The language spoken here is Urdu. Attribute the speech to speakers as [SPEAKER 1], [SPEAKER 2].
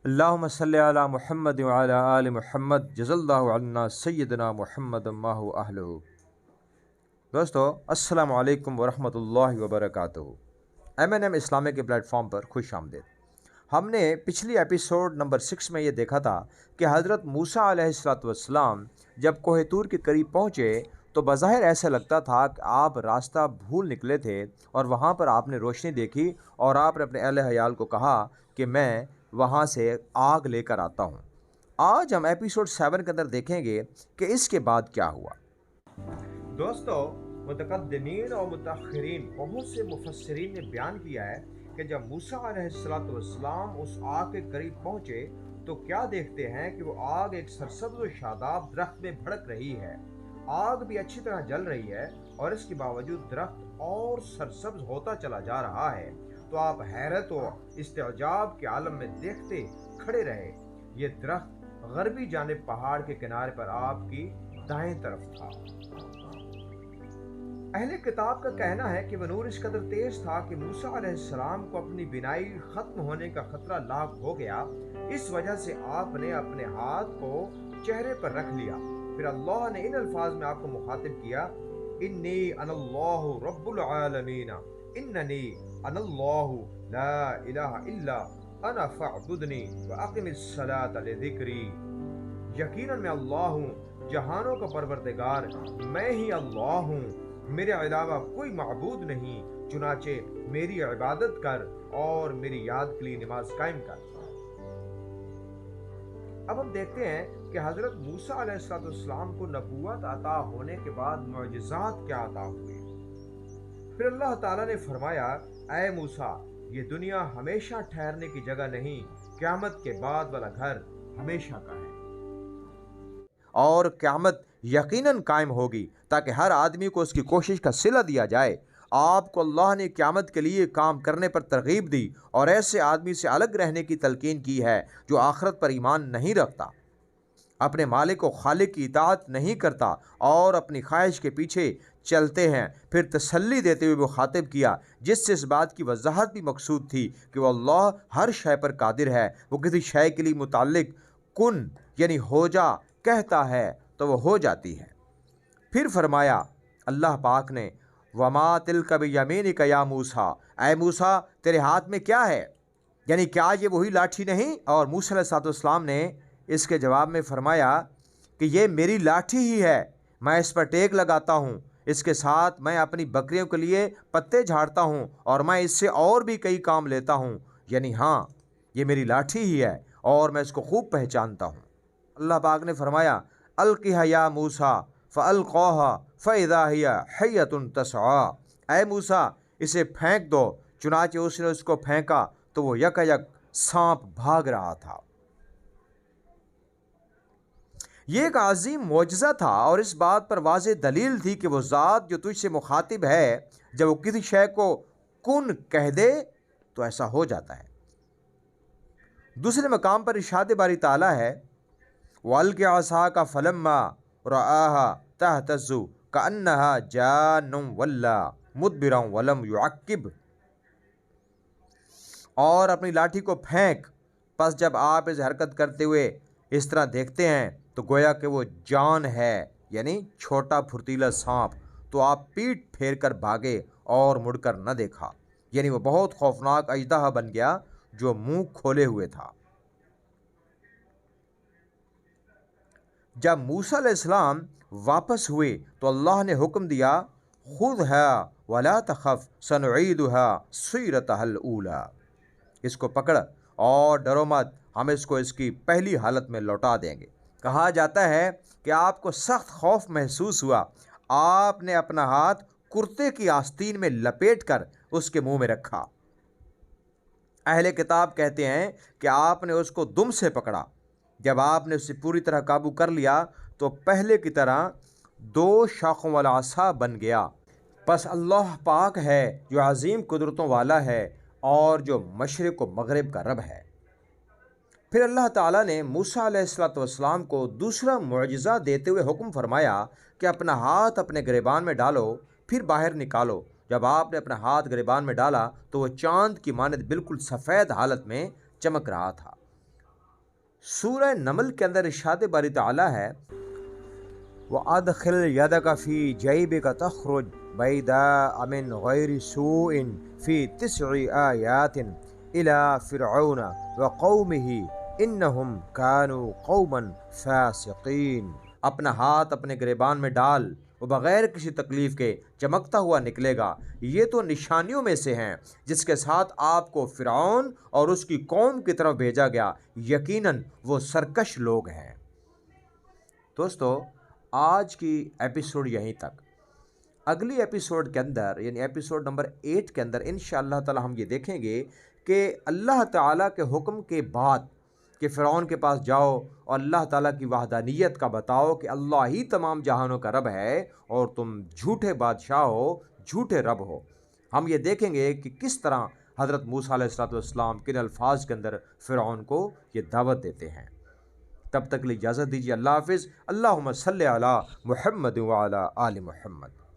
[SPEAKER 1] اللہم صلی علی محمد وعلی آل محمد جزا اللہ عنا سیدنا محمد ماہ اہلہ۔ دوستو السلام علیکم ورحمۃ اللہ وبرکاتہ۔ MNM اسلامک کے پلیٹ فارم پر خوش آمدید۔ ہم نے پچھلی ایپیسوڈ نمبر 6 میں یہ دیکھا تھا کہ حضرت موسیٰ علیہ السلام جب کوہ طور کے قریب پہنچے تو بظاہر ایسا لگتا تھا کہ آپ راستہ بھول نکلے تھے، اور وہاں پر آپ نے روشنی دیکھی اور آپ نے اپنے اہل عیال کو کہا کہ میں وہاں سے آگ لے کر آتا ہوں۔ آج ہم ایپیسوڈ 7 کے اندر دیکھیں گے کہ اس کے بعد کیا ہوا۔ دوستو متقدمین اور متاخرین بہت سے مفسرین نے بیان کیا ہے کہ جب موسیٰ علیہ السلام اس آگ کے قریب پہنچے تو کیا دیکھتے ہیں کہ وہ آگ ایک سرسبز و شاداب درخت میں بھڑک رہی ہے۔ آگ بھی اچھی طرح جل رہی ہے اور اس کے باوجود درخت اور سرسبز ہوتا چلا جا رہا ہے، تو آپ حیرت و استعجاب کے عالم میں دیکھتے کھڑے رہے۔ یہ درخت غربی جانب پہاڑ کے کنارے پر آپ کی دائیں طرف تھا۔ اہل کتاب کا کہنا ہے کہ وہ نور اس قدر تیز تھا کہ موسیٰ علیہ السلام کو اپنی بینائی ختم ہونے کا خطرہ لاحق ہو گیا۔ اس وجہ سے آپ نے اپنے ہاتھ کو چہرے پر رکھ لیا۔ پھر اللہ نے ان الفاظ میں آپ کو مخاطب کیا، انی انا اللہ رب العالمین اننی انا اللہ لا الہ الا انا فاعبدنی واقم الصلاۃ لذکری۔ یقیناً میں اللہ ہوں، جہانوں کا پروردگار، میں ہی اللہ ہوں، میرے علاوہ کوئی معبود نہیں، چنانچہ میری عبادت کر اور میری یاد کے لیے نماز قائم کر۔ اب ہم دیکھتے ہیں کہ حضرت موسیٰ علیہ السلام کو نبوت عطا ہونے کے بعد معجزات کیا عطا ہوئے۔ پھر اللہ تعالیٰ نے فرمایا، اے موسیٰ، یہ دنیا ہمیشہ ٹھہرنے کی جگہ نہیں، قیامت کے بعد والا گھر ہمیشہ کا ہے، اور قیامت یقیناً قائم ہوگی تاکہ ہر آدمی کو اس کی کوشش کا صلہ دیا جائے۔ آپ کو اللہ نے قیامت کے لیے کام کرنے پر ترغیب دی اور ایسے آدمی سے الگ رہنے کی تلقین کی ہے جو آخرت پر ایمان نہیں رکھتا، اپنے مالک و خالق کی اطاعت نہیں کرتا اور اپنی خواہش کے پیچھے چلتے ہیں۔ پھر تسلی دیتے ہوئے مخاطب کیا، جس سے اس بات کی وضاحت بھی مقصود تھی کہ وہ اللہ ہر شے پر قادر ہے، وہ کسی شے کے لیے متعلق کن یعنی ہو جا کہتا ہے تو وہ ہو جاتی ہے۔ پھر فرمایا اللہ پاک نے، وما تلک بیمینک یا موسیٰ، اے موسیٰ تیرے ہاتھ میں کیا ہے، یعنی کیا یہ وہی لاٹھی نہیں؟ اور موسیٰ علیہ السلام نے اس کے جواب میں فرمایا کہ یہ میری لاٹھی ہی ہے، میں اس پر ٹیک لگاتا ہوں، اس کے ساتھ میں اپنی بکریوں کے لیے پتے جھاڑتا ہوں اور میں اس سے اور بھی کئی کام لیتا ہوں، یعنی ہاں یہ میری لاٹھی ہی ہے اور میں اس کو خوب پہچانتا ہوں۔ اللہ پاک نے فرمایا، القیھا یا موسیٰ فالقاھا فاذا ھی حیۃ تسعیٰ، اے موسیٰ اسے پھینک دو، چنانچہ اس نے اس کو پھینکا تو وہ یکایک سانپ بھاگ رہا تھا۔ یہ ایک عظیم معجزہ تھا اور اس بات پر واضح دلیل تھی کہ وہ ذات جو تجھ سے مخاطب ہے، جب وہ کسی شے کو کن کہہ دے تو ایسا ہو جاتا ہے۔ دوسرے مقام پر ارشاد باری تعالیٰ ہے، وَأَلْقِ عَصَاكَ فَلَمَّا رَآهَا تَهْتَزُّ كَأَنَّهَا جَانٌّ وَلَّىٰ مُدْبِرًا وَلَمْ يُعَقِّبْ، اور اپنی لاٹھی کو پھینک، پس جب آپ اسے حرکت کرتے ہوئے اس طرح دیکھتے ہیں تو گویا کہ وہ جان ہے، یعنی چھوٹا پھرتیلا سانپ، تو آپ پیٹ پھیر کر بھاگے اور مڑ کر نہ دیکھا، یعنی وہ بہت خوفناک اژدہا بن گیا جو منہ کھولے ہوئے تھا۔ جب موسیٰ علیہ السلام واپس ہوئے تو اللہ نے حکم دیا، خُذْهَا وَلَا تَخَفْ سَنُعِيدُهَا سِيرَتَهَا الْأُولَىٰ، اس کو پکڑ اور ڈرو مت، ہم اس کو اس کی پہلی حالت میں لوٹا دیں گے۔ کہا جاتا ہے کہ آپ کو سخت خوف محسوس ہوا، آپ نے اپنا ہاتھ کرتے کی آستین میں لپیٹ کر اس کے منہ میں رکھا۔ اہل کتاب کہتے ہیں کہ آپ نے اس کو دم سے پکڑا۔ جب آپ نے اسے پوری طرح قابو کر لیا تو پہلے کی طرح 2 شاخوں والا عصا بن گیا۔ پس اللہ پاک ہے جو عظیم قدرتوں والا ہے اور جو مشرق و مغرب کا رب ہے۔ پھر اللہ تعالیٰ نے موسیٰ علیہ السلام کو دوسرا معجزہ دیتے ہوئے حکم فرمایا کہ اپنا ہاتھ اپنے گریبان میں ڈالو، پھر باہر نکالو۔ جب آپ نے اپنا ہاتھ گریبان میں ڈالا تو وہ چاند کی مانند بالکل سفید حالت میں چمک رہا تھا۔ سورہ نمل کے اندر ارشاد باری تعالیٰ ہے وَأَدْخِلْ يَدَكَ فِي جَيْبِكَ تَخْرُجْ بَيْضَاءَ مِنْ غَيْرِ سُوءٍ فِي 9 آيَاتٍ إِلَى فِرْعَوْنَ وَقَوْمِهِ إِنَّهُمْ كَانُوا قَوْمًا فَاسِقِينَ۔ اپنا ہاتھ اپنے گریبان میں ڈال، وہ بغیر کسی تکلیف کے چمکتا ہوا نکلے گا۔ یہ تو نشانیوں میں سے ہیں جس کے ساتھ آپ کو فرعون اور اس کی قوم کی طرف بھیجا گیا، یقیناً وہ سرکش لوگ ہیں۔ دوستو، آج کی ایپیسوڈ یہیں تک۔ اگلی ایپیسوڈ کے اندر یعنی ایپیسوڈ نمبر 8 کے اندر انشاءاللہ تعالی ہم یہ دیکھیں گے کہ اللہ تعالیٰ کے حکم کے بعد کہ فرعون کے پاس جاؤ اور اللہ تعالیٰ کی وحدانیت کا بتاؤ کہ اللہ ہی تمام جہانوں کا رب ہے اور تم جھوٹے بادشاہ ہو، جھوٹے رب ہو۔ ہم یہ دیکھیں گے کہ کس طرح حضرت موسیٰ علیہ السلام کن الفاظ کے اندر فرعون کو یہ دعوت دیتے ہیں۔ تب تک کے لیے اجازت دیجیے، اللہ حافظ۔ اللہم صلی علی محمد وعلی آل محمد۔